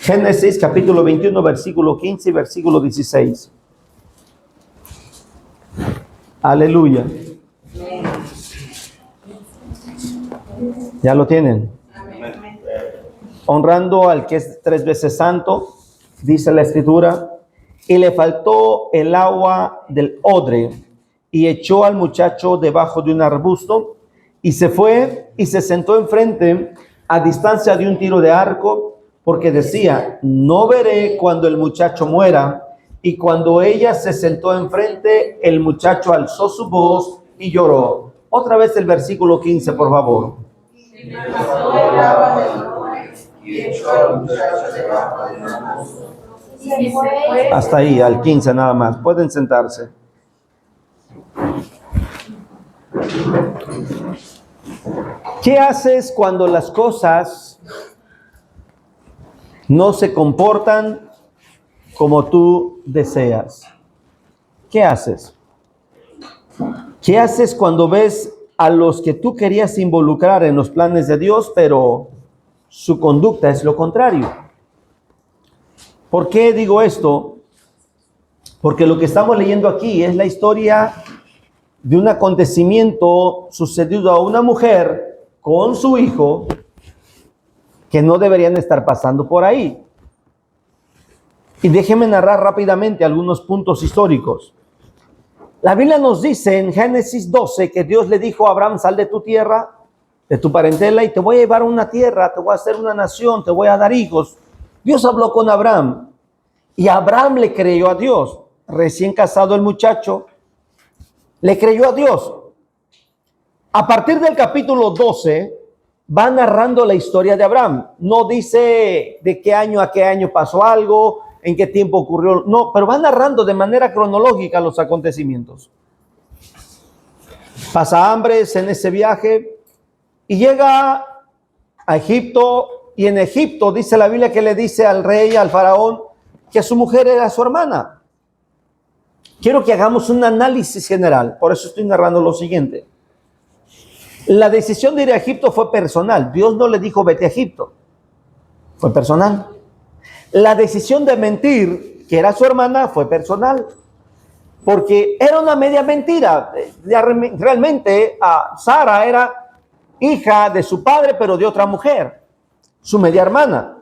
Génesis capítulo 21, versículo 15 y versículo 16. Aleluya. ¿Ya lo tienen? Honrando al que es 3 veces santo, dice la escritura, y le faltó el agua del odre, y echó al muchacho debajo de un arbusto, y se fue y se sentó enfrente a distancia de un tiro de arco, porque decía, no veré cuando el muchacho muera. Y cuando ella se sentó enfrente, el muchacho alzó su voz y lloró. Otra vez el versículo 15, por favor. Hasta ahí, al 15 nada más. Pueden sentarse. ¿Qué haces cuando las cosas no se comportan como tú deseas? ¿Qué haces? ¿Qué haces cuando ves a los que tú querías involucrar en los planes de Dios, pero su conducta es lo contrario? ¿Por qué digo esto? Porque lo que estamos leyendo aquí es la historia de un acontecimiento sucedido a una mujer con su hijo que no deberían estar pasando por ahí. Y déjenme narrar rápidamente algunos puntos históricos. La Biblia nos dice en Génesis 12 que Dios le dijo a Abraham, sal de tu tierra, de tu parentela, y te voy a llevar a una tierra, te voy a hacer una nación, te voy a dar hijos. Dios habló con Abraham y Abraham le creyó a Dios. Recién casado el muchacho, le creyó a Dios. A partir del capítulo 12, va narrando la historia de Abraham. No dice de qué año a qué año pasó algo, en qué tiempo ocurrió. No, pero va narrando de manera cronológica los acontecimientos. Pasa hambre en ese viaje y llega a Egipto. Y en Egipto dice la Biblia que le dice al rey, al faraón, que su mujer era su hermana. Quiero que hagamos un análisis general. Por eso estoy narrando lo siguiente. La decisión de ir a Egipto fue personal. Dios no le dijo vete a Egipto. Fue personal. La decisión de mentir, que era su hermana, fue personal. Porque era una media mentira. Realmente Sara era hija de su padre, pero de otra mujer, su media hermana.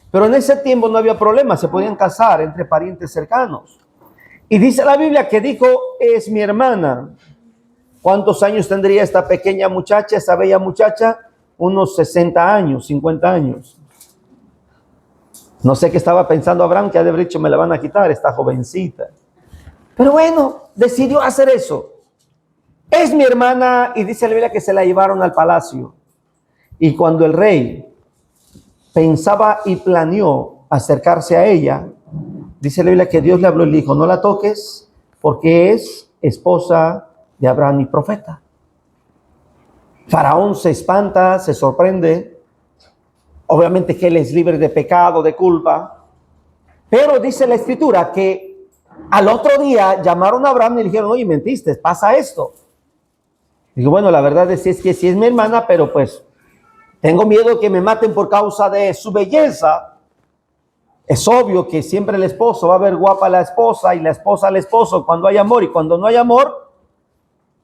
Pero en ese tiempo no había problema, se podían casar entre parientes cercanos. Y dice la Biblia que dijo, es mi hermana. ¿Cuántos años tendría esta pequeña muchacha, esta bella muchacha? Unos 60 años, 50 años. No sé qué estaba pensando Abraham, que ha de haber dicho, me la van a quitar, esta jovencita. Pero bueno, decidió hacer eso. Es mi hermana, y dice la Biblia que se la llevaron al palacio. Y cuando el rey pensaba y planeó acercarse a ella, dice la Biblia que Dios le habló y le dijo, no la toques porque es esposa de Abraham y profeta. Faraón se espanta, se sorprende. Obviamente que él es libre de pecado, de culpa. Pero dice la escritura que al otro día llamaron a Abraham y le dijeron, oye, mentiste, pasa esto. Digo, bueno, la verdad es que sí es mi hermana, pero pues tengo miedo que me maten por causa de su belleza. Es obvio que siempre el esposo va a ver guapa a la esposa y la esposa al esposo cuando hay amor, y cuando no hay amor,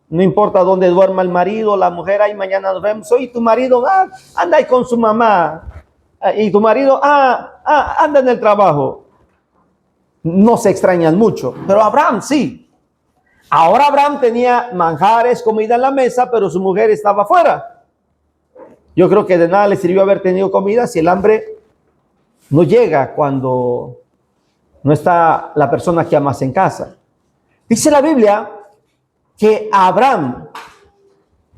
no importa dónde duerma el marido, la mujer, ahí mañana nos vemos, oye, tu marido, anda ahí con su mamá, y tu marido, anda en el trabajo. No se extrañan mucho, pero Abraham sí. Ahora Abraham tenía manjares, comida en la mesa, pero su mujer estaba afuera. Yo creo que de nada le sirvió haber tenido comida si el hambre no llega cuando no está la persona que amas en casa. Dice la Biblia que Abraham,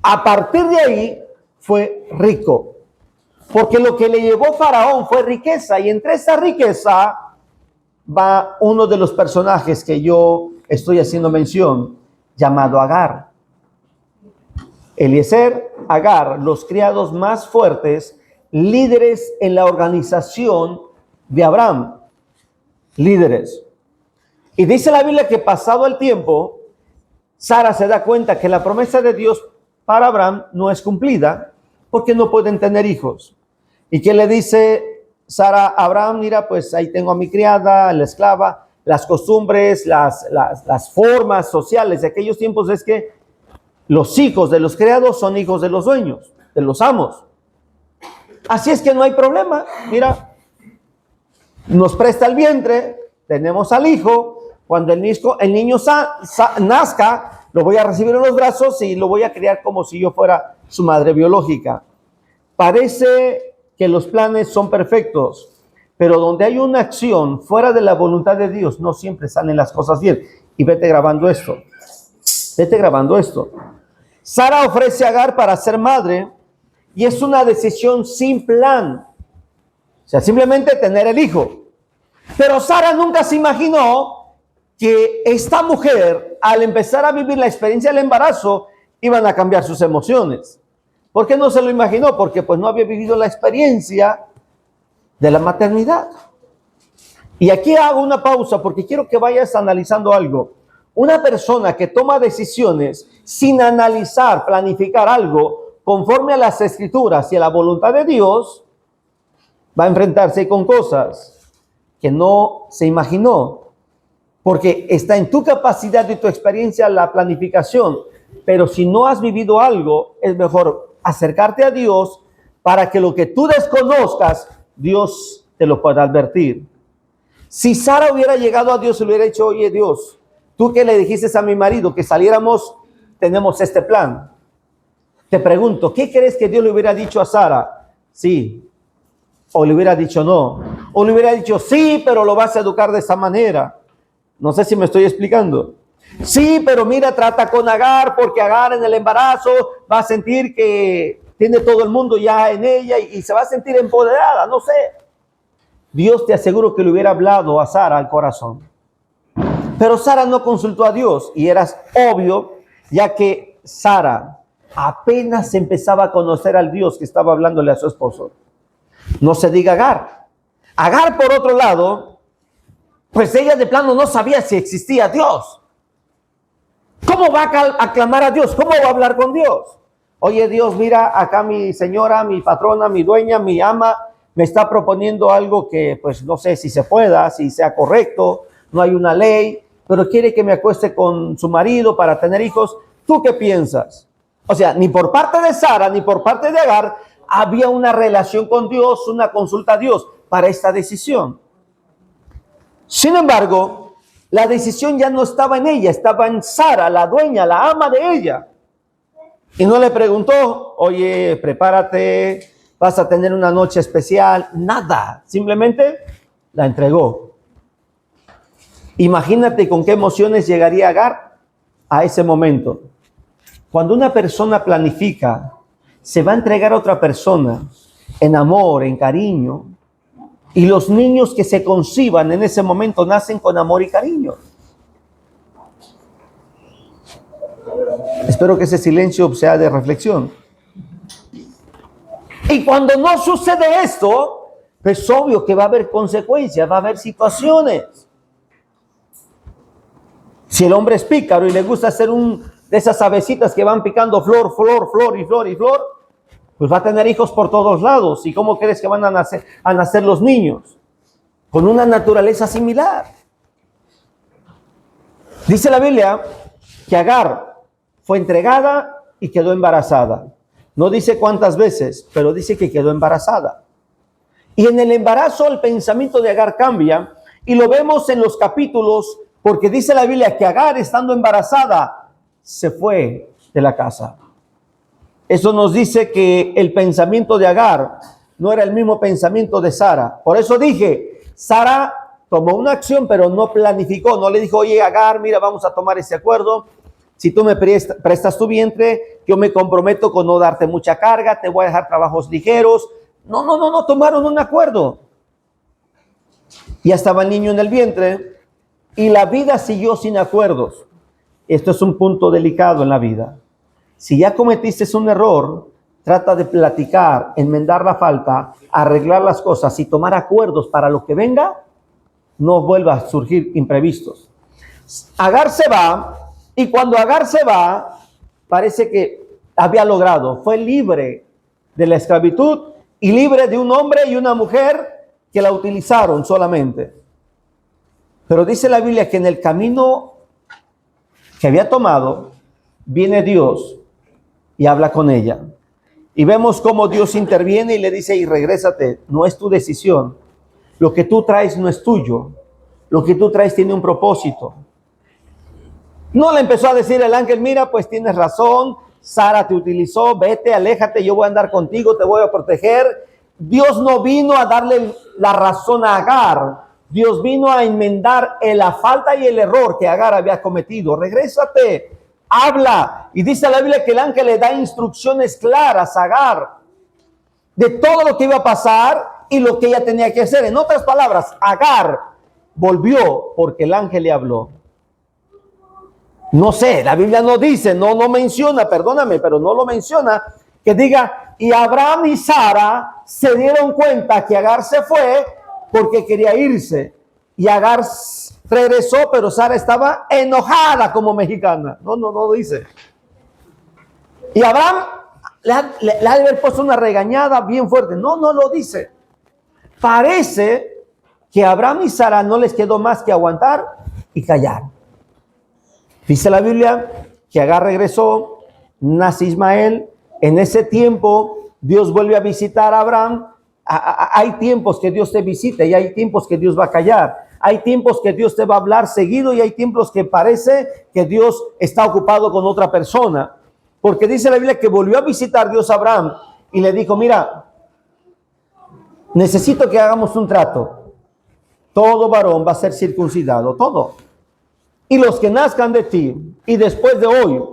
a partir de ahí, fue rico. Porque lo que le llevó Faraón fue riqueza. Y entre esa riqueza va uno de los personajes que yo estoy haciendo mención, llamado Agar. Eliezer, Agar, los criados más fuertes, líderes en la organización de Abraham. Líderes. Y dice la Biblia que pasado el tiempo, Sara se da cuenta que la promesa de Dios para Abraham no es cumplida porque no pueden tener hijos. ¿Y qué le dice Sara, Abraham, mira, pues ahí tengo a mi criada, la esclava, las costumbres, las formas sociales de aquellos tiempos es que los hijos de los criados son hijos de los dueños, de los amos. Así es que no hay problema, mira, nos presta el vientre, tenemos al hijo, cuando el niño nazca, lo voy a recibir en los brazos y lo voy a criar como si yo fuera su madre biológica. Parece que los planes son perfectos, pero donde hay una acción fuera de la voluntad de Dios, no siempre salen las cosas bien. Y vete grabando esto. Vete grabando esto. Sara ofrece a Agar para ser madre y es una decisión sin plan. O sea, simplemente tener el hijo. Pero Sara nunca se imaginó que esta mujer, al empezar a vivir la experiencia del embarazo, iban a cambiar sus emociones. ¿Por qué no se lo imaginó? Porque pues no había vivido la experiencia de la maternidad. Y aquí hago una pausa porque quiero que vayas analizando algo. Una persona que toma decisiones sin analizar, planificar algo conforme a las escrituras y a la voluntad de Dios, va a enfrentarse con cosas que no se imaginó. Porque está en tu capacidad y tu experiencia la planificación. Pero si no has vivido algo, es mejor acercarte a Dios para que lo que tú desconozcas, Dios te lo pueda advertir. Si Sara hubiera llegado a Dios y le hubiera dicho, oye Dios, tú que le dijiste a mi marido que saliéramos, tenemos este plan. Te pregunto, ¿qué crees que Dios le hubiera dicho a Sara? Sí. O le hubiera dicho no. O le hubiera dicho sí, pero lo vas a educar de esa manera. No sé si me estoy explicando. Sí, pero mira, trata con Agar, porque Agar en el embarazo va a sentir que tiene todo el mundo ya en ella y se va a sentir empoderada, no sé. Dios te aseguro que le hubiera hablado a Sara al corazón. Pero Sara no consultó a Dios y era obvio, ya que Sara apenas empezaba a conocer al Dios que estaba hablándole a su esposo. No se diga Agar. Agar, por otro lado, pues ella de plano no sabía si existía Dios. ¿Cómo va a clamar a Dios? ¿Cómo va a hablar con Dios? Oye Dios, mira, acá mi señora, mi patrona, mi dueña, mi ama, me está proponiendo algo que pues no sé si se pueda, si sea correcto, no hay una ley, pero quiere que me acueste con su marido para tener hijos. ¿Tú qué piensas? O sea, ni por parte de Sara, ni por parte de Agar, había una relación con Dios, una consulta a Dios para esta decisión. Sin embargo, la decisión ya no estaba en ella, estaba en Sara, la dueña, la ama de ella. Y no le preguntó, oye, prepárate, vas a tener una noche especial, nada, simplemente la entregó. Imagínate con qué emociones llegaría Agar a ese momento. Cuando una persona planifica, se va a entregar a otra persona en amor, en cariño, y los niños que se conciban en ese momento nacen con amor y cariño. Espero que ese silencio sea de reflexión. Y cuando no sucede esto, pues obvio que va a haber consecuencias, va a haber situaciones. Si el hombre es pícaro y le gusta hacer de esas avecitas que van picando flor, flor, flor y flor y flor, pues va a tener hijos por todos lados. ¿Y cómo crees que van a nacer los niños? Con una naturaleza similar. Dice la Biblia que Agar fue entregada y quedó embarazada. No dice cuántas veces, pero dice que quedó embarazada. Y en el embarazo el pensamiento de Agar cambia y lo vemos en los capítulos porque dice la Biblia que Agar, estando embarazada, se fue de la casa. Eso nos dice que el pensamiento de Agar no era el mismo pensamiento de Sara. Por eso dije, Sara tomó una acción, pero no planificó. No le dijo, oye, Agar, mira, vamos a tomar ese acuerdo. Si tú me prestas tu vientre, yo me comprometo con no darte mucha carga, te voy a dejar trabajos ligeros. No, tomaron un acuerdo. Ya estaba el niño en el vientre y la vida siguió sin acuerdos. Esto es un punto delicado en la vida. Si ya cometiste un error, trata de platicar, enmendar la falta, arreglar las cosas y tomar acuerdos para lo que venga, no vuelva a surgir imprevistos. Agar se va, y cuando Agar se va, parece que había logrado, fue libre de la esclavitud y libre de un hombre y una mujer que la utilizaron solamente. Pero dice la Biblia que en el camino que había tomado, viene Dios y habla con ella. Y vemos cómo Dios interviene y le dice, y regrésate, no es tu decisión. Lo que tú traes no es tuyo. Lo que tú traes tiene un propósito. No le empezó a decir el ángel, mira, pues tienes razón, Sara te utilizó, vete, aléjate, yo voy a andar contigo, te voy a proteger. Dios no vino a darle la razón a Agar. Dios vino a enmendar la falta y el error que Agar había cometido. Regrésate, habla. Y dice la Biblia que el ángel le da instrucciones claras a Agar de todo lo que iba a pasar y lo que ella tenía que hacer. En otras palabras, Agar volvió porque el ángel le habló. No sé, la Biblia no dice, no menciona, perdóname, pero no lo menciona, que diga, y Abraham y Sara se dieron cuenta que Agar se fue porque quería irse. Y Agar regresó, pero Sara estaba enojada como mexicana. No dice. Y Abraham le ha de haber puesto una regañada bien fuerte. No lo dice. Parece que a Abraham y Sara no les quedó más que aguantar y callar. Dice la Biblia que Agar regresó, nace Ismael. En ese tiempo Dios vuelve a visitar a Abraham. Hay tiempos que Dios te visita y hay tiempos que Dios va a callar. Hay tiempos que Dios te va a hablar seguido y hay tiempos que parece que Dios está ocupado con otra persona. Porque dice la Biblia que volvió a visitar Dios a Abraham y le dijo, mira, necesito que hagamos un trato. Todo varón va a ser circuncidado, todo. Y los que nazcan de ti, y después de hoy,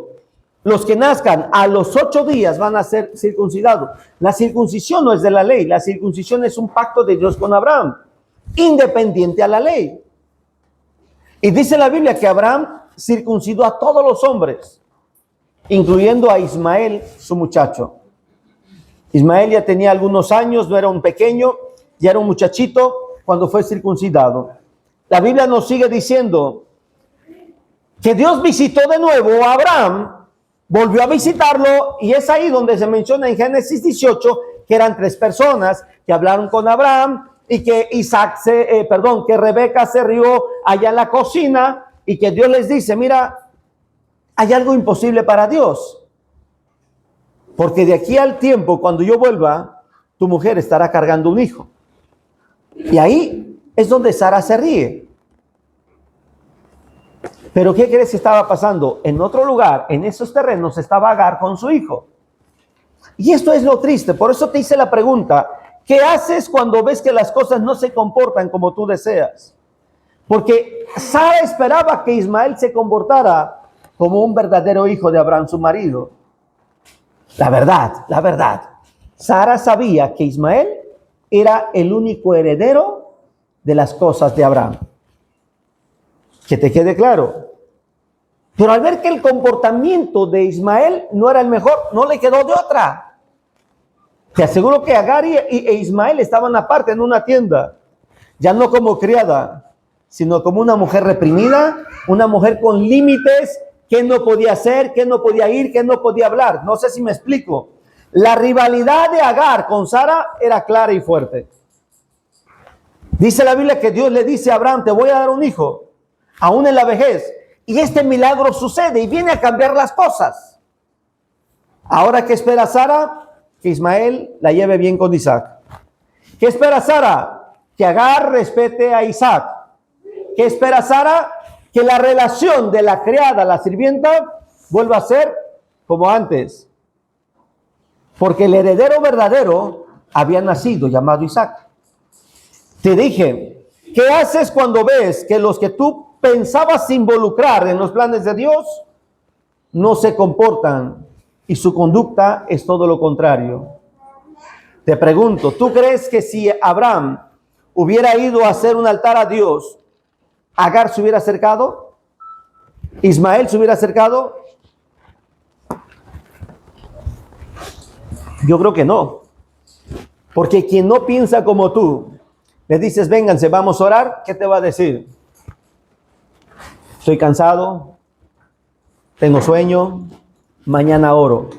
los que nazcan a los 8 días van a ser circuncidados. La circuncisión no es de la ley, la circuncisión es un pacto de Dios con Abraham, independiente a la ley. Y dice la Biblia que Abraham circuncidó a todos los hombres, incluyendo a Ismael, su muchacho. Ismael ya tenía algunos años, no era un pequeño, ya era un muchachito cuando fue circuncidado. La Biblia nos sigue diciendo que Dios visitó de nuevo a Abraham, volvió a visitarlo, y es ahí donde se menciona en Génesis 18 que eran 3 personas que hablaron con Abraham y que que Rebeca se rió allá en la cocina y que Dios les dice, mira, hay algo imposible para Dios, porque de aquí al tiempo, cuando yo vuelva, tu mujer estará cargando un hijo. Y ahí es donde Sara se ríe. Pero ¿qué crees que estaba pasando? En otro lugar, en esos terrenos, estaba Agar con su hijo. Y esto es lo triste. Por eso te hice la pregunta, ¿qué haces cuando ves que las cosas no se comportan como tú deseas? Porque Sara esperaba que Ismael se comportara como un verdadero hijo de Abraham, su marido. La verdad. Sara sabía que Ismael era el único heredero de las cosas de Abraham. Que te quede claro. Pero al ver que el comportamiento de Ismael no era el mejor, no le quedó de otra. Te aseguro que Agar e Ismael estaban aparte en una tienda, ya no como criada, sino como una mujer reprimida, una mujer con límites, que no podía hacer, que no podía ir, que no podía hablar. No sé si me explico. La rivalidad de Agar con Sara era clara y fuerte. Dice la Biblia que Dios le dice a Abraham, te voy a dar un hijo, aún en la vejez. Y este milagro sucede y viene a cambiar las cosas. Ahora, ¿qué espera Sara? Que Ismael la lleve bien con Isaac. ¿Qué espera Sara? Que Agar respete a Isaac. ¿Qué espera Sara? Que la relación de la criada a la sirvienta vuelva a ser como antes. Porque el heredero verdadero había nacido, llamado Isaac. Te dije, ¿qué haces cuando ves que los que tú pensabas involucrar en los planes de Dios no se comportan y su conducta es todo lo contrario? Te pregunto, ¿tú crees que si Abraham hubiera ido a hacer un altar a Dios, Agar se hubiera acercado? ¿Ismael se hubiera acercado? Yo creo que no. Porque quien no piensa como tú, le dices, vénganse, vamos a orar, ¿qué te va a decir? Estoy cansado, tengo sueño, mañana oro.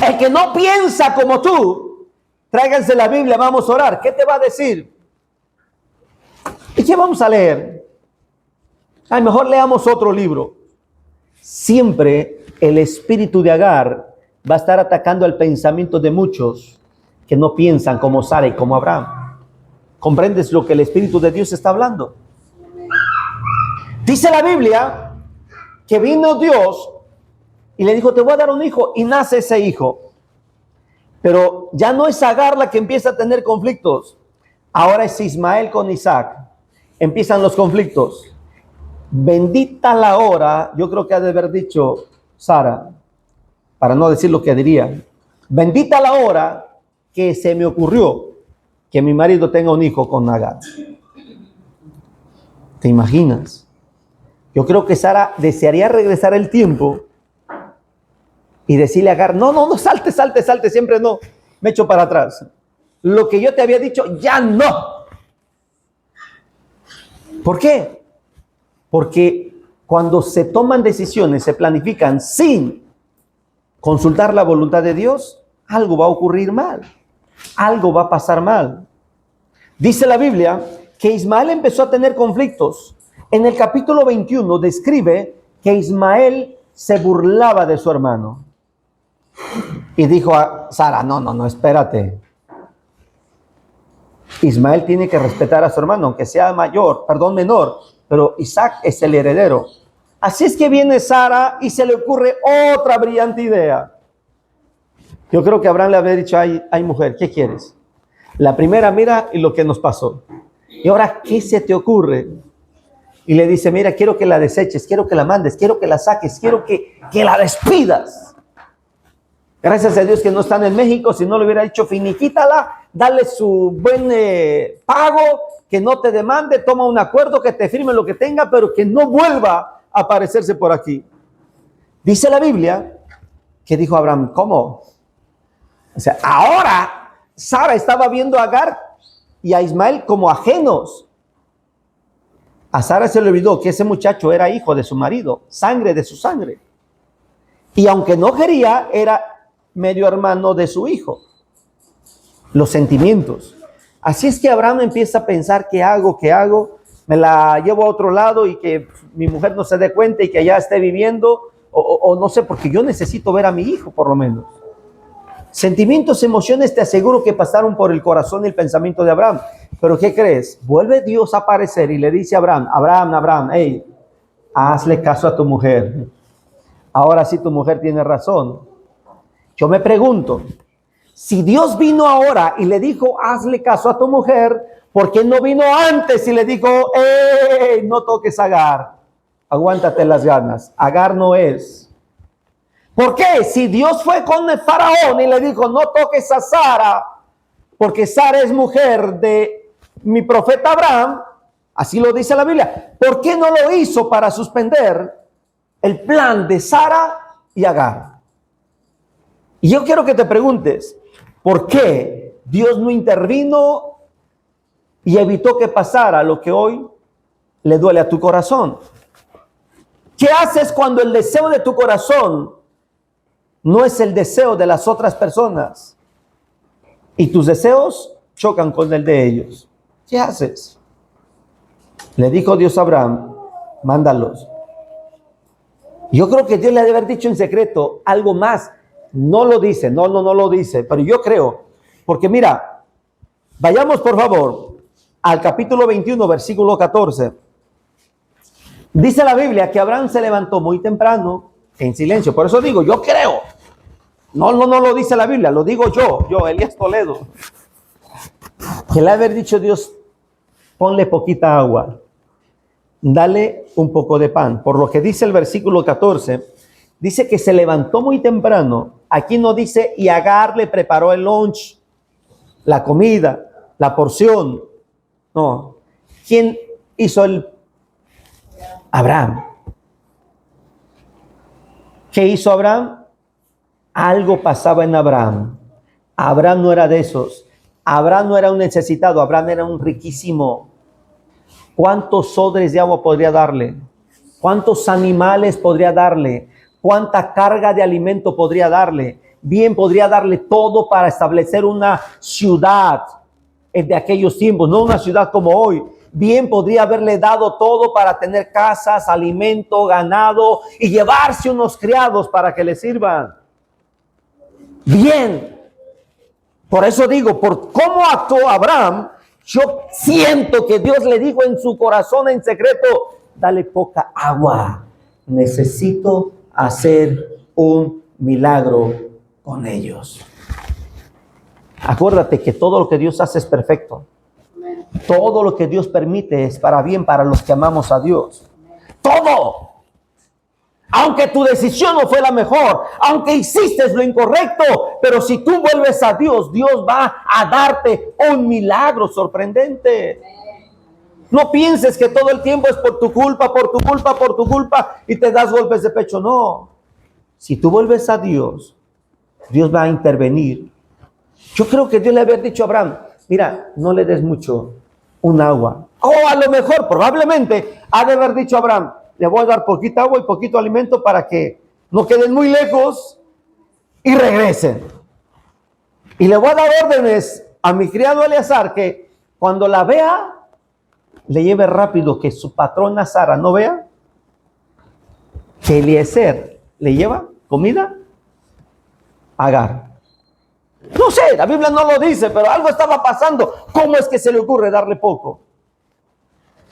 El que no piensa como tú, tráiganse la Biblia, vamos a orar. ¿Qué te va a decir? ¿Y qué vamos a leer? Ay, mejor leamos otro libro. Siempre el espíritu de Agar va a estar atacando el pensamiento de muchos que no piensan como Sara y como Abraham. ¿Comprendes lo que el Espíritu de Dios está hablando? Dice la Biblia que vino Dios y le dijo, te voy a dar un hijo, y nace ese hijo. Pero ya no es Agar la que empieza a tener conflictos. Ahora es Ismael con Isaac. Empiezan los conflictos. Bendita la hora, yo creo que ha de haber dicho Sara, para no decir lo que diría. Bendita la hora que se me ocurrió que mi marido tenga un hijo con Agar. ¿Te imaginas? Yo creo que Sara desearía regresar el tiempo y decirle a Agar, no, salte, siempre no, me echo para atrás. Lo que yo te había dicho, ya no. ¿Por qué? Porque cuando se toman decisiones, se planifican sin consultar la voluntad de Dios, algo va a ocurrir mal, algo va a pasar mal. Dice la Biblia que Ismael empezó a tener conflictos. En el capítulo 21 describe que Ismael se burlaba de su hermano. Y dijo a Sara, no, espérate. Ismael tiene que respetar a su hermano, aunque sea menor, pero Isaac es el heredero. Así es que viene Sara y se le ocurre otra brillante idea. Yo creo que Abraham le había dicho, ay mujer, ¿qué quieres? La primera, mira y lo que nos pasó. Y ahora, ¿qué se te ocurre? Y le dice, mira, quiero que la deseches, quiero que la mandes, quiero que la saques, quiero que la despidas. Gracias a Dios que no están en México, si no le hubiera dicho, finiquítala, dale su buen pago, que no te demande, toma un acuerdo, que te firme lo que tenga, pero que no vuelva a aparecerse por aquí. Dice la Biblia que dijo Abraham, ¿cómo? O sea, ahora Sara estaba viendo a Agar y a Ismael como ajenos. A Sara se le olvidó que ese muchacho era hijo de su marido, sangre de su sangre. Y aunque no quería, era medio hermano de su hijo. Los sentimientos. Así es que Abraham empieza a pensar, ¿qué hago? Me la llevo a otro lado y que mi mujer no se dé cuenta y que allá esté viviendo, o no sé, porque yo necesito ver a mi hijo por lo menos. Sentimientos, emociones, te aseguro que pasaron por el corazón y el pensamiento de Abraham. Pero ¿qué crees? Vuelve Dios a aparecer y le dice a Abraham, hey, hazle caso a tu mujer. Ahora sí tu mujer tiene razón. Yo me pregunto, si Dios vino ahora y le dijo, hazle caso a tu mujer, ¿por qué no vino antes y le dijo, hey, no toques a Agar? Aguántate las ganas, Agar no es. ¿Por qué? Si Dios fue con el faraón y le dijo, no toques a Sara, porque Sara es mujer de mi profeta Abraham, así lo dice la Biblia, ¿por qué no lo hizo para suspender el plan de Sara y Agar? Y yo quiero que te preguntes, ¿por qué Dios no intervino y evitó que pasara lo que hoy le duele a tu corazón? ¿Qué haces cuando el deseo de tu corazón no es el deseo de las otras personas y tus deseos chocan con el de ellos? ¿Qué haces? Le dijo Dios a Abraham, mándalos. Yo creo que Dios le debe haber dicho en secreto algo más. No lo dice, no lo dice, pero yo creo, porque mira, vayamos por favor al capítulo 21, versículo 14. Dice la Biblia que Abraham se levantó muy temprano en silencio. Por eso digo, yo creo. No lo dice la Biblia, lo digo yo, Elías Toledo. Que le haber dicho Dios, ponle poquita agua, dale un poco de pan. Por lo que dice el versículo 14, dice que se levantó muy temprano. Aquí no dice, y Agar le preparó el lunch, la comida, la porción. No. ¿Quién hizo el? Abraham. ¿Qué hizo Abraham? Algo pasaba en Abraham. Abraham no era de esos. Abraham no era un necesitado. Abraham era un riquísimo. ¿Cuántos odres de agua podría darle? ¿Cuántos animales podría darle? ¿Cuánta carga de alimento podría darle? bien podría darle todo para establecer una ciudad de aquellos tiempos, no una ciudad como hoy. Bien podría haberle dado todo para tener casas, alimento, ganado y llevarse unos criados para que le sirvan. Bien. Por eso digo, por cómo actuó Abraham, yo siento que Dios le dijo en su corazón en secreto, dale poca agua. Necesito hacer un milagro con ellos. Acuérdate que todo lo que Dios hace es perfecto. Todo lo que Dios permite es para bien para los que amamos a Dios. Todo. Aunque tu decisión no fue la mejor, aunque hiciste lo incorrecto, pero si tú vuelves a Dios, Dios va a darte un milagro sorprendente. No pienses que todo el tiempo es por tu culpa, por tu culpa, por tu culpa y te das golpes de pecho. No. Si tú vuelves a Dios, Dios va a intervenir. Yo creo que Dios le había dicho a Abraham, mira, no le des mucho un agua. O a lo mejor, probablemente, ha de haber dicho a Abraham, le voy a dar poquita agua y poquito alimento para que no queden muy lejos y regresen. Y le voy a dar órdenes a mi criado Eleazar que cuando la vea, le lleve rápido, que su patrona Sara no vea que Eliezer le lleva comida a Agar. No sé, la Biblia no lo dice, pero algo estaba pasando. ¿Cómo es que se le ocurre darle poco?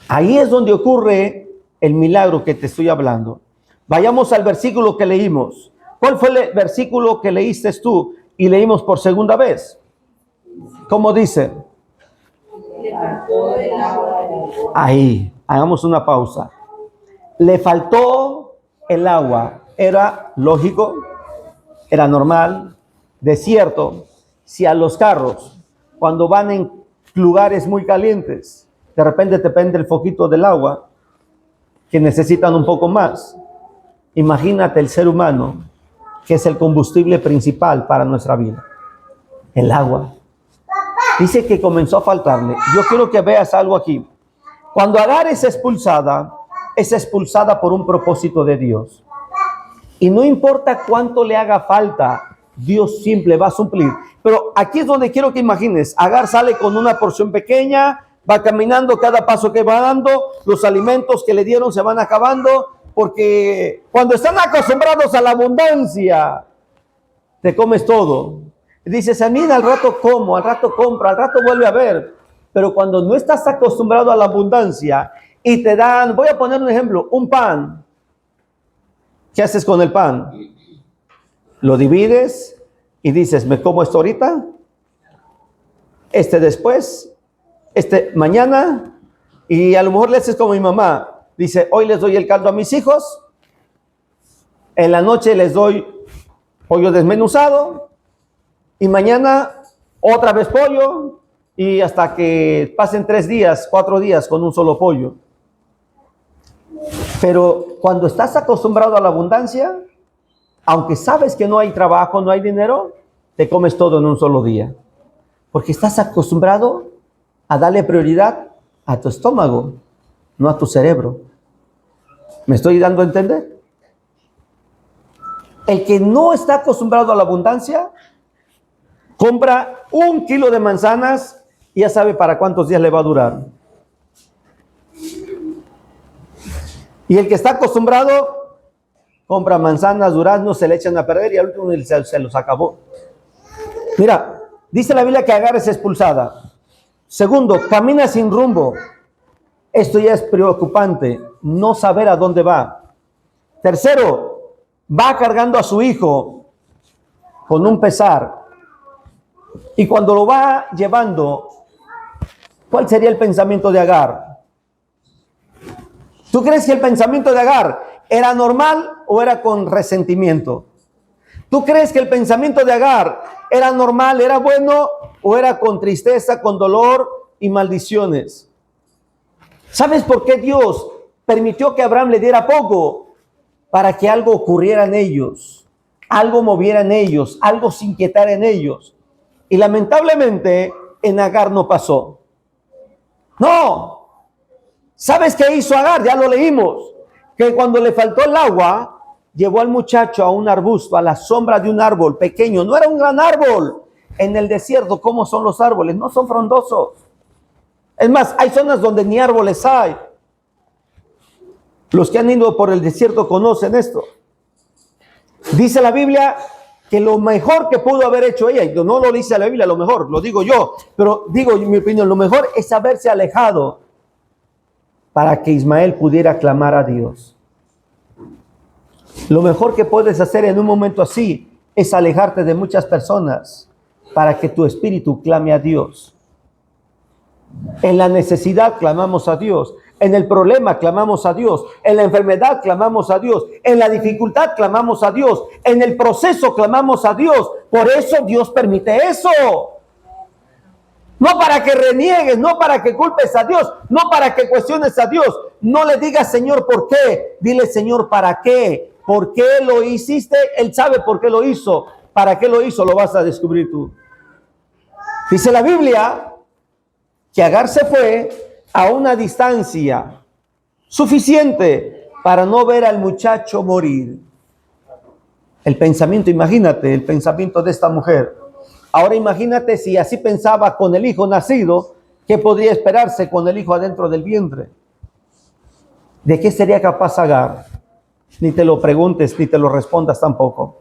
Ahí es donde ocurre el milagro que te estoy hablando. Vayamos al versículo que leímos. ¿Cuál fue el versículo que leíste tú y leímos por segunda vez? ¿Cómo dice? Ahí, hagamos una pausa. Le faltó el agua. Era lógico, era normal. Desierto, si a los carros, cuando van en lugares muy calientes, de repente te prende el foquito del agua, que necesitan un poco más. Imagínate el ser humano, que es el combustible principal para nuestra vida, el agua. Dice que comenzó a faltarle. Yo quiero que veas algo aquí. Cuando Agar es expulsada por un propósito de Dios. Y no importa cuánto le haga falta, Dios siempre va a suplir. Pero aquí es donde quiero que imagines. Agar sale con una porción pequeña, va caminando, cada paso que va dando, los alimentos que le dieron se van acabando, porque cuando están acostumbrados a la abundancia, te comes todo. Dices, a mí al rato como, al rato compro, al rato vuelve a ver. Pero cuando no estás acostumbrado a la abundancia y te dan, voy a poner un ejemplo, un pan. ¿Qué haces con el pan? Lo divides y dices, ¿me como esto ahorita? Este después, este mañana, y a lo mejor le haces como mi mamá. Dice, hoy les doy el caldo a mis hijos, en la noche les doy pollo desmenuzado, y mañana otra vez pollo, y hasta que pasen 3 días, 4 días con un solo pollo. Pero cuando estás acostumbrado a la abundancia, aunque sabes que no hay trabajo, no hay dinero, te comes todo en un solo día. Porque estás acostumbrado a darle prioridad a tu estómago, no a tu cerebro. ¿Me estoy dando a entender? El que no está acostumbrado a la abundancia, compra 1 kilo de manzanas y ya sabe para cuántos días le va a durar. Y el que está acostumbrado, compra manzanas, duraznos, se le echan a perder y al último se los acabó. Mira, dice la Biblia que Agar es expulsada. Segundo, camina sin rumbo. Esto ya es preocupante, no saber a dónde va. Tercero, va cargando a su hijo con un pesar. Y cuando lo va llevando, ¿cuál sería el pensamiento de Agar? ¿Tú crees que el pensamiento de Agar era normal o era con resentimiento? ¿Tú crees que el pensamiento de Agar era normal, era bueno o era con tristeza, con dolor y maldiciones? ¿Sabes por qué Dios permitió que Abraham le diera poco? Para que algo ocurriera en ellos, algo moviera en ellos, algo se inquietara en ellos. Y lamentablemente en Agar no pasó. No. ¿Sabes qué hizo Agar? Ya lo leímos. Que cuando le faltó el agua, llevó al muchacho a un arbusto, a la sombra de un árbol pequeño. No era un gran árbol. En el desierto, ¿cómo son los árboles? No son frondosos. Es más, hay zonas donde ni árboles hay. Los que han ido por el desierto conocen esto. Dice la Biblia que lo mejor que pudo haber hecho ella, y no lo dice la Biblia, lo mejor, lo digo yo, pero digo en mi opinión, lo mejor es haberse alejado para que Ismael pudiera clamar a Dios. Lo mejor que puedes hacer en un momento así es alejarte de muchas personas para que tu espíritu clame a Dios. En la necesidad clamamos a Dios. En el problema clamamos a Dios. En la enfermedad clamamos a Dios. En la dificultad clamamos a Dios. En el proceso clamamos a Dios. Por eso Dios permite eso. No para que reniegues, no para que culpes a Dios, no para que cuestiones a Dios. No le digas, Señor, ¿por qué? Dile, Señor, ¿para qué? ¿Por qué lo hiciste? Él sabe por qué lo hizo. ¿Para qué lo hizo? Lo vas a descubrir tú. Dice la Biblia que Agar se fue a una distancia suficiente para no ver al muchacho morir. El pensamiento, imagínate, el pensamiento de esta mujer. Ahora imagínate si así pensaba con el hijo nacido, ¿qué podría esperarse con el hijo adentro del vientre? ¿De qué sería capaz Agar? Ni te lo preguntes, ni te lo respondas tampoco.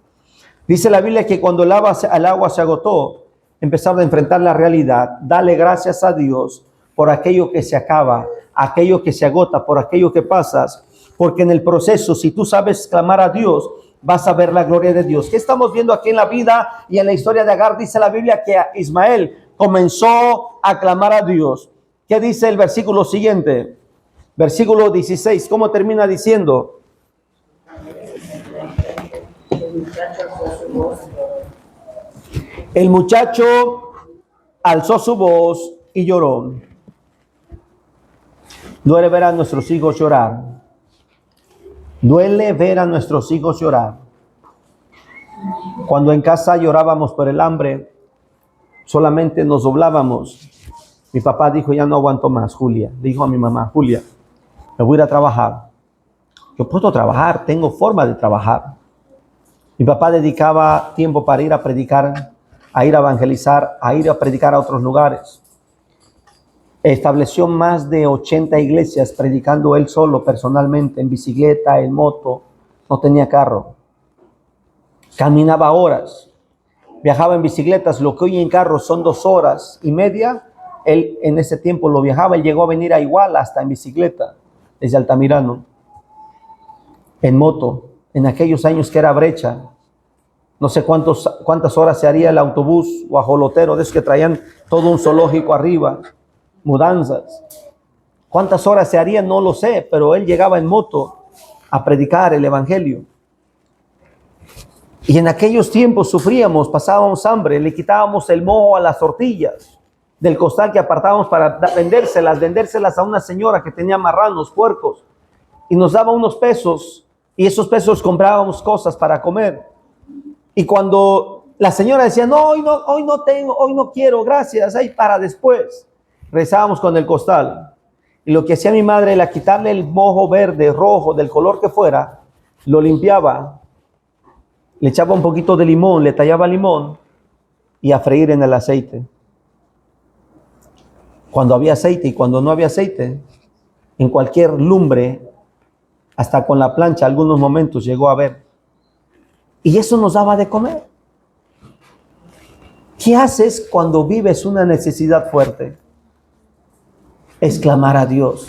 Dice la Biblia que cuando el agua se agotó, empezaron a enfrentar la realidad. Dale gracias a Dios por aquello que se acaba, aquello que se agota, por aquello que pasas. Porque en el proceso, si tú sabes clamar a Dios, vas a ver la gloria de Dios. ¿Qué estamos viendo aquí en la vida y en la historia de Agar? Dice la Biblia que Ismael comenzó a clamar a Dios. ¿Qué dice el versículo siguiente? Versículo 16. ¿Cómo termina diciendo? El muchacho alzó su voz y lloró. Duele ver a nuestros hijos llorar. Duele ver a nuestros hijos llorar. Cuando en casa llorábamos por el hambre, solamente nos doblábamos. Mi papá dijo, ya no aguanto más, Julia. Dijo a mi mamá, Julia, me voy a ir a trabajar. Yo puedo trabajar, tengo forma de trabajar. Mi papá dedicaba tiempo para ir a predicar, a ir a evangelizar, a ir a predicar a otros lugares. Estableció más de 80 iglesias predicando él solo, personalmente, en bicicleta, en moto. No tenía carro. Caminaba horas. Viajaba en bicicletas. Lo que hoy en carro son 2 horas y media. Él en ese tiempo lo viajaba. Él llegó a venir a Iguala hasta en bicicleta, desde Altamirano. En moto. En aquellos años que era brecha. No sé cuántas horas se haría el autobús o ajolotero, de esos que traían todo un zoológico arriba. Mudanzas. ¿Cuántas horas se harían? No lo sé, pero él llegaba en moto a predicar el evangelio. Y en aquellos tiempos sufríamos, pasábamos hambre, le quitábamos el moho a las tortillas del costal que apartábamos para vendérselas a una señora que tenía marranos, puercos, y nos daba unos pesos, y esos pesos comprábamos cosas para comer. Y cuando la señora decía, no, hoy no tengo, hoy no quiero, gracias, ahí para después. Rezábamos con el costal. Y lo que hacía mi madre era quitarle el mojo verde, rojo, del color que fuera, lo limpiaba, le echaba un poquito de limón, le tallaba limón y a freír en el aceite. Cuando había aceite y cuando no había aceite, en cualquier lumbre, hasta con la plancha, algunos momentos llegó a ver. Y eso nos daba de comer. ¿Qué haces cuando vives una necesidad fuerte? Es clamar a Dios.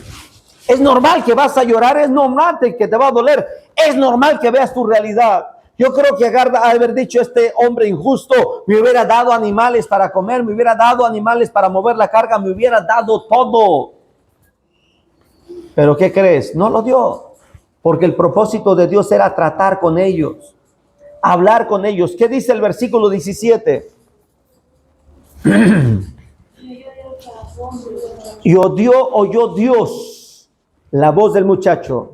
Es normal que vas a llorar, es normal que te va a doler, es normal que veas tu realidad. Yo creo que Agar ha haber dicho, este hombre injusto me hubiera dado animales para comer, me hubiera dado animales para mover la carga, me hubiera dado todo. Pero ¿qué crees? No lo dio, porque el propósito de Dios era tratar con ellos, hablar con ellos. ¿Qué dice el versículo 17? Y oyó Dios la voz del muchacho.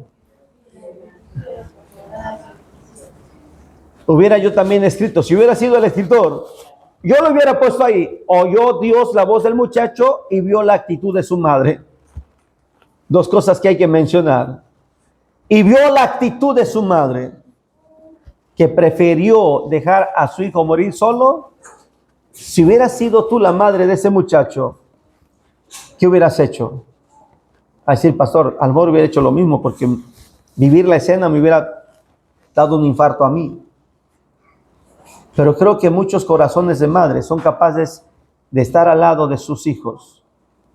Hubiera yo también escrito, si hubiera sido el escritor, yo lo hubiera puesto ahí. Oyó Dios la voz del muchacho y vio la actitud de su madre. 2 cosas que hay que mencionar. Y vio la actitud de su madre. que prefirió dejar a su hijo morir solo? Si hubieras sido tú la madre de ese muchacho, ¿qué hubieras hecho? A decir, pastor, a lo mejor hubiera hecho lo mismo, porque vivir la escena me hubiera dado un infarto a mí. Pero creo que muchos corazones de madres son capaces de estar al lado de sus hijos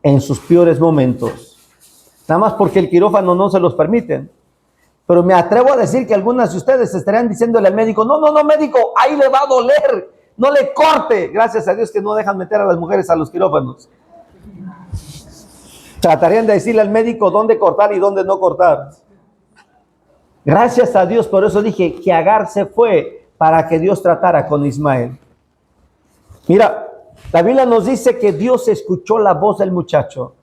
en sus peores momentos, nada más porque el quirófano no se los permite. Pero me atrevo a decir que algunas de ustedes estarían diciéndole al médico, no, médico, ahí le va a doler, no le corte. Gracias a Dios que no dejan meter a las mujeres a los quirófanos. Tratarían de decirle al médico dónde cortar y dónde no cortar. Gracias a Dios, por eso dije que Agar se fue para que Dios tratara con Ismael. Mira, la Biblia nos dice que Dios escuchó la voz del muchacho.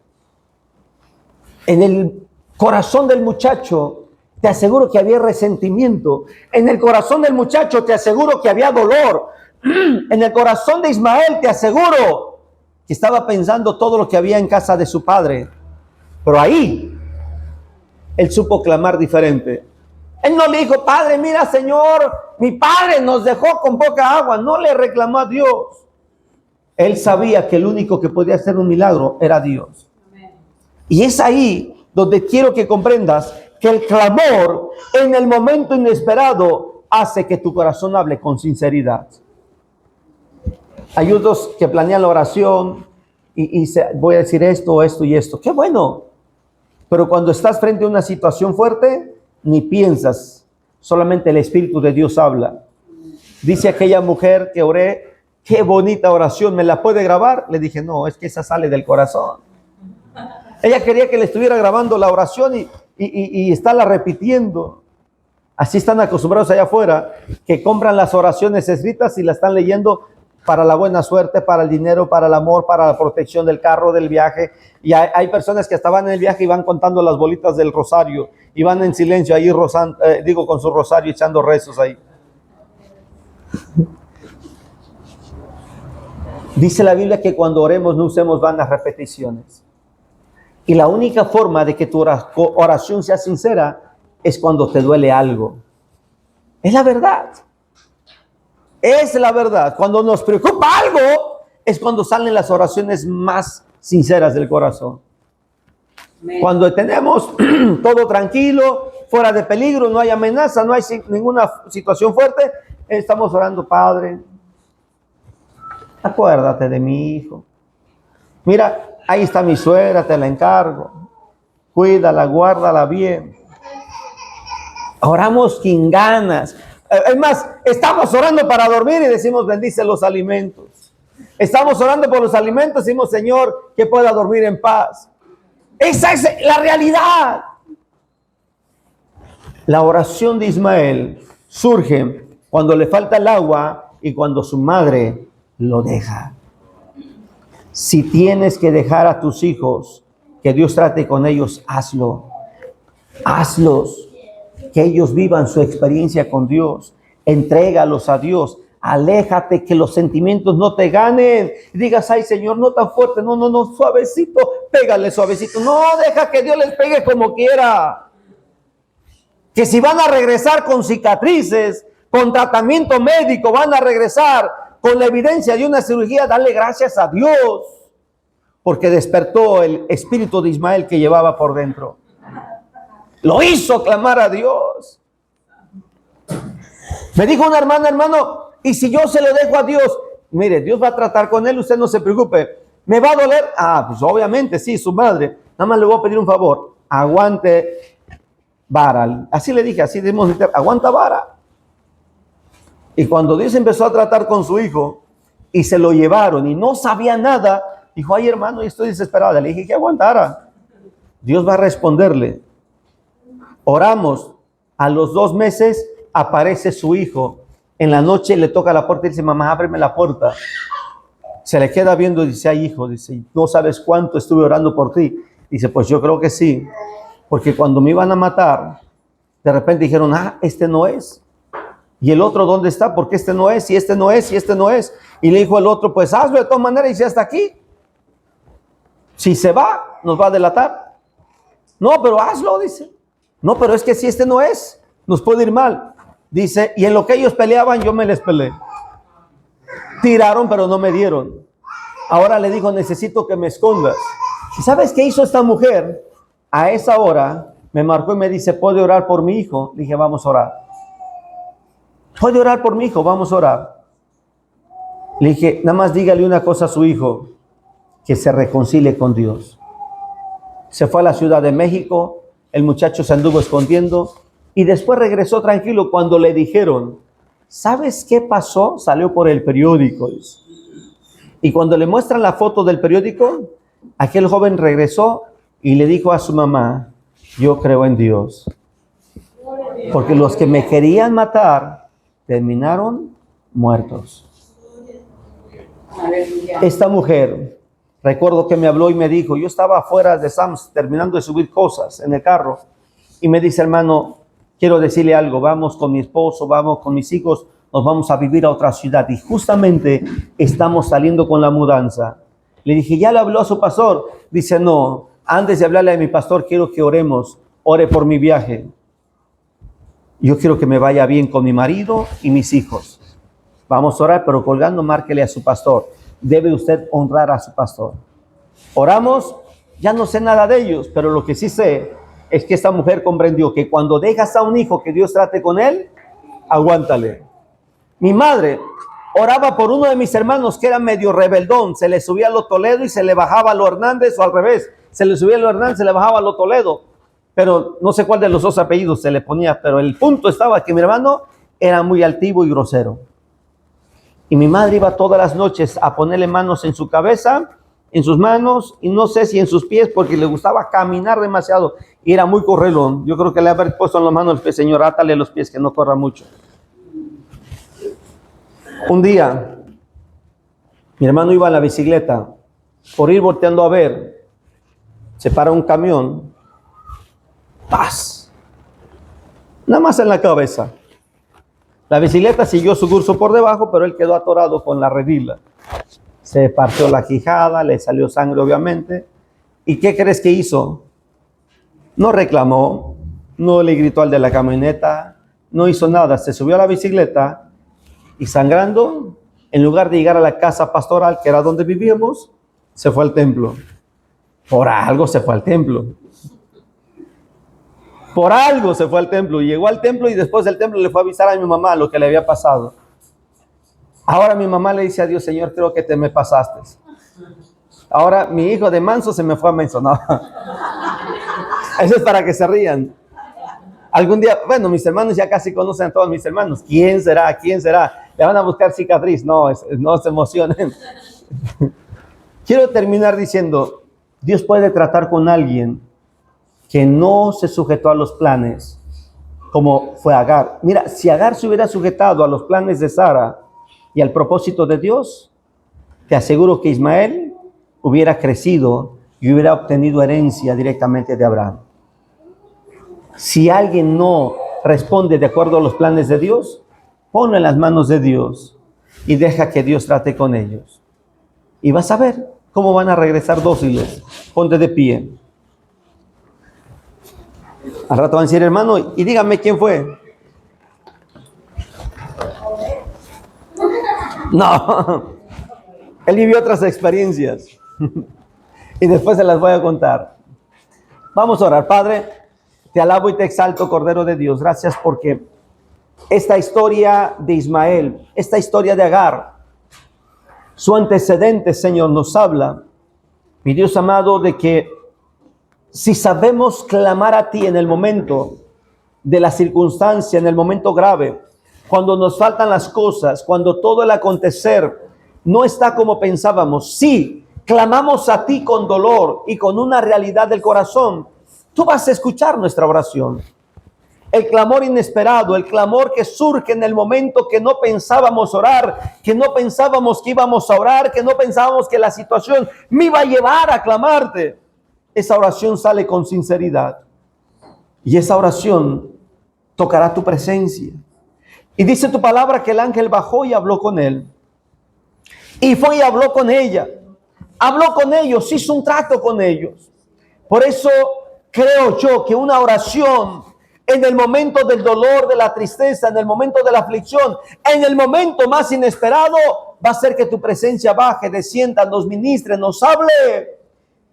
En el corazón del muchacho, te aseguro que había resentimiento. En el corazón del muchacho, te aseguro que había dolor. En el corazón de Ismael, te aseguro que estaba pensando todo lo que había en casa de su padre. Pero ahí, él supo clamar diferente. Él no le dijo, padre, mira, Señor, mi padre nos dejó con poca agua. No le reclamó a Dios. Él sabía que el único que podía hacer un milagro era Dios. Y es ahí donde quiero que comprendas que el clamor en el momento inesperado hace que tu corazón hable con sinceridad. Hay otros que planean la oración y voy a decir esto, esto y esto. ¡Qué bueno! Pero cuando estás frente a una situación fuerte, ni piensas, solamente el Espíritu de Dios habla. Dice aquella mujer que oré, qué bonita oración, ¿me la puede grabar? Le dije, no, es que esa sale del corazón. Ella quería que le estuviera grabando la oración y estarla repitiendo. Así están acostumbrados allá afuera, que compran las oraciones escritas y las están leyendo para la buena suerte, para el dinero, para el amor, para la protección del carro, del viaje. Y hay personas que hasta van en el viaje y van contando las bolitas del rosario y van en silencio ahí con su rosario echando rezos ahí. Dice la Biblia que cuando oremos no usemos vanas repeticiones. Y la única forma de que tu oración sea sincera es cuando te duele algo. Es la verdad. Es la verdad. Cuando nos preocupa algo, es cuando salen las oraciones más sinceras del corazón. Cuando tenemos todo tranquilo, fuera de peligro, no hay amenaza, no hay ninguna situación fuerte, estamos orando, Padre, acuérdate de mi hijo. Mira, ahí está mi suegra, te la encargo. Cuídala, guárdala bien. Oramos sin ganas. Es más, estamos orando para dormir y decimos, bendice los alimentos. Estamos orando por los alimentos y decimos, Señor, que pueda dormir en paz. Esa es la realidad. La oración de Ismael surge cuando le falta el agua y cuando su madre lo deja. Si tienes que dejar a tus hijos que Dios trate con ellos, hazlo. Hazlos. Que ellos vivan su experiencia con Dios. Entrégalos a Dios. Aléjate, que los sentimientos no te ganen. Digas, ay Señor, no tan fuerte. No, suavecito. Pégale suavecito. No, deja que Dios les pegue como quiera. Que si van a regresar con cicatrices, con tratamiento médico, van a regresar con la evidencia de una cirugía, dale gracias a Dios. Porque despertó el espíritu de Ismael que llevaba por dentro. Lo hizo clamar a Dios. Me dijo una hermana, hermano, y si yo se lo dejo a Dios, mire, Dios va a tratar con él, usted no se preocupe. ¿Me va a doler? Pues obviamente sí, su madre. Nada más le voy a pedir un favor, aguante vara. Así le dije, así debemos decir, aguanta vara. Y cuando Dios empezó a tratar con su hijo y se lo llevaron y no sabía nada, dijo, ay hermano, estoy desesperada. Le dije que aguantara. Dios va a responderle. Oramos, a los 2 meses aparece su hijo. En la noche le toca la puerta y dice, mamá, ábreme la puerta. Se le queda viendo y dice, ay hijo, dice, no sabes cuánto estuve orando por ti. Dice, pues yo creo que sí, porque cuando me iban a matar, de repente dijeron, este no es. Y el otro, ¿dónde está? Porque este no es, y este no es, y este no es. Y le dijo el otro, pues hazlo de todas maneras, y si hasta aquí. Si se va, nos va a delatar. No, pero hazlo, dice. No, pero es que si este no es, nos puede ir mal. Dice, y en lo que ellos peleaban, yo me les peleé. Tiraron, pero no me dieron. Ahora le dijo, necesito que me escondas. ¿Y sabes qué hizo esta mujer? A esa hora me marcó y me dice, ¿puede orar por mi hijo? Le dije, vamos a orar. ¿Puede orar por mi hijo? Vamos a orar. Le dije, nada más dígale una cosa a su hijo, que se reconcilie con Dios. Se fue a la Ciudad de México, el muchacho se anduvo escondiendo y después regresó tranquilo cuando le dijeron, ¿sabes qué pasó? Salió por el periódico. Y cuando le muestran la foto del periódico, aquel joven regresó y le dijo a su mamá, yo creo en Dios. Porque los que me querían matar terminaron muertos. Esta mujer, recuerdo que me habló y me dijo, yo estaba afuera de Sam's terminando de subir cosas en el carro y me dice, hermano, quiero decirle algo, vamos con mi esposo, vamos con mis hijos, nos vamos a vivir a otra ciudad y justamente estamos saliendo con la mudanza. Le dije, ¿ya le habló a su pastor? Dice, no, antes de hablarle a mi pastor quiero que oremos, ore por mi viaje. Yo quiero que me vaya bien con mi marido y mis hijos. Vamos a orar, pero colgando, márquele a su pastor. Debe usted honrar a su pastor. Oramos, ya no sé nada de ellos, pero lo que sí sé es que esta mujer comprendió que cuando dejas a un hijo que Dios trate con él, aguántale. Mi madre oraba por uno de mis hermanos que era medio rebeldón, se le subía a lo Toledo y se le bajaba a lo Hernández, o al revés, se le subía a lo Hernández, se le bajaba a lo Toledo, pero no sé cuál de los dos apellidos se le ponía, pero el punto estaba que mi hermano era muy altivo y grosero. Y mi madre iba todas las noches a ponerle manos en su cabeza, en sus manos, y no sé si en sus pies, porque le gustaba caminar demasiado, y era muy correlón. Yo creo que le había puesto en las manos el pie, Señor, átale los pies, que no corra mucho. Un día, mi hermano iba en la bicicleta, por ir volteando a ver, se para un camión, ¡paz! Nada más en la cabeza. La bicicleta siguió su curso por debajo, pero él quedó atorado con la redila. Se partió la quijada, le salió sangre obviamente. ¿Y qué crees que hizo? No reclamó, no le gritó al de la camioneta, no hizo nada. Se subió a la bicicleta y sangrando, en lugar de llegar a la casa pastoral, que era donde vivíamos, se fue al templo. Por algo se fue al templo. Por algo se fue al templo, llegó al templo y después del templo le fue a avisar a mi mamá lo que le había pasado. Ahora mi mamá le dice a Dios, Señor, creo que te me pasaste. Ahora mi hijo de manso se me fue a menso. No. Eso es para que se rían. Algún día, bueno, mis hermanos ya casi conocen a todos mis hermanos. ¿Quién será? ¿Quién será? Le van a buscar cicatriz. No, no se emocionen. Quiero terminar diciendo, Dios puede tratar con alguien que no se sujetó a los planes, como fue Agar. Mira, si Agar se hubiera sujetado a los planes de Sara y al propósito de Dios, te aseguro que Ismael hubiera crecido y hubiera obtenido herencia directamente de Abraham. Si alguien no responde de acuerdo a los planes de Dios, ponlo en las manos de Dios y deja que Dios trate con ellos. Y vas a ver cómo van a regresar dóciles. Ponte de pie. Al rato van a decir, hermano, y dígame quién fue. No, él vivió otras experiencias y después se las voy a contar. Vamos a orar. Padre, te alabo y te exalto, Cordero de Dios. Gracias porque esta historia de Ismael, esta historia de Agar, su antecedente, Señor, nos habla, mi Dios amado, de que si sabemos clamar a ti en el momento de la circunstancia, en el momento grave, cuando nos faltan las cosas, cuando todo el acontecer no está como pensábamos, si clamamos a ti con dolor y con una realidad del corazón, tú vas a escuchar nuestra oración. El clamor inesperado, el clamor que surge en el momento que no pensábamos orar, que no pensábamos que íbamos a orar, que no pensábamos que la situación me iba a llevar a clamarte. Esa oración sale con sinceridad y esa oración tocará tu presencia. Y dice tu palabra que el ángel bajó y habló con él. Y fue y habló con ella. Habló con ellos, hizo un trato con ellos. Por eso creo yo que una oración en el momento del dolor, de la tristeza, en el momento de la aflicción, en el momento más inesperado, va a ser que tu presencia baje, descienda, nos ministre, nos hable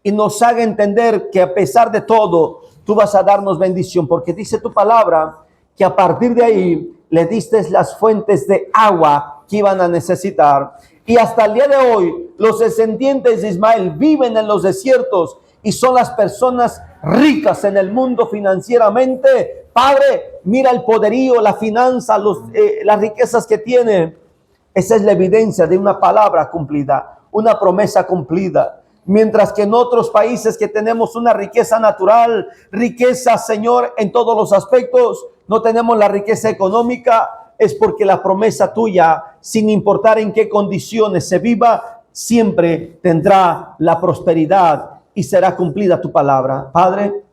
y nos haga entender que a pesar de todo, tú vas a darnos bendición, porque dice tu palabra que a partir de ahí le diste las fuentes de agua que iban a necesitar. Y hasta el día de hoy, los descendientes de Ismael viven en los desiertos y son las personas ricas en el mundo financieramente. Padre, mira el poderío, la finanza, las riquezas que tiene. Esa es la evidencia de una palabra cumplida, una promesa cumplida. Mientras que en otros países que tenemos una riqueza natural, riqueza, Señor, en todos los aspectos, no tenemos la riqueza económica, es porque la promesa tuya, sin importar en qué condiciones se viva, siempre tendrá la prosperidad y será cumplida tu palabra. Padre,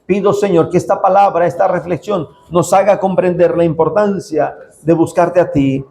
pido, Señor, que esta palabra, esta reflexión nos haga comprender la importancia de buscarte a ti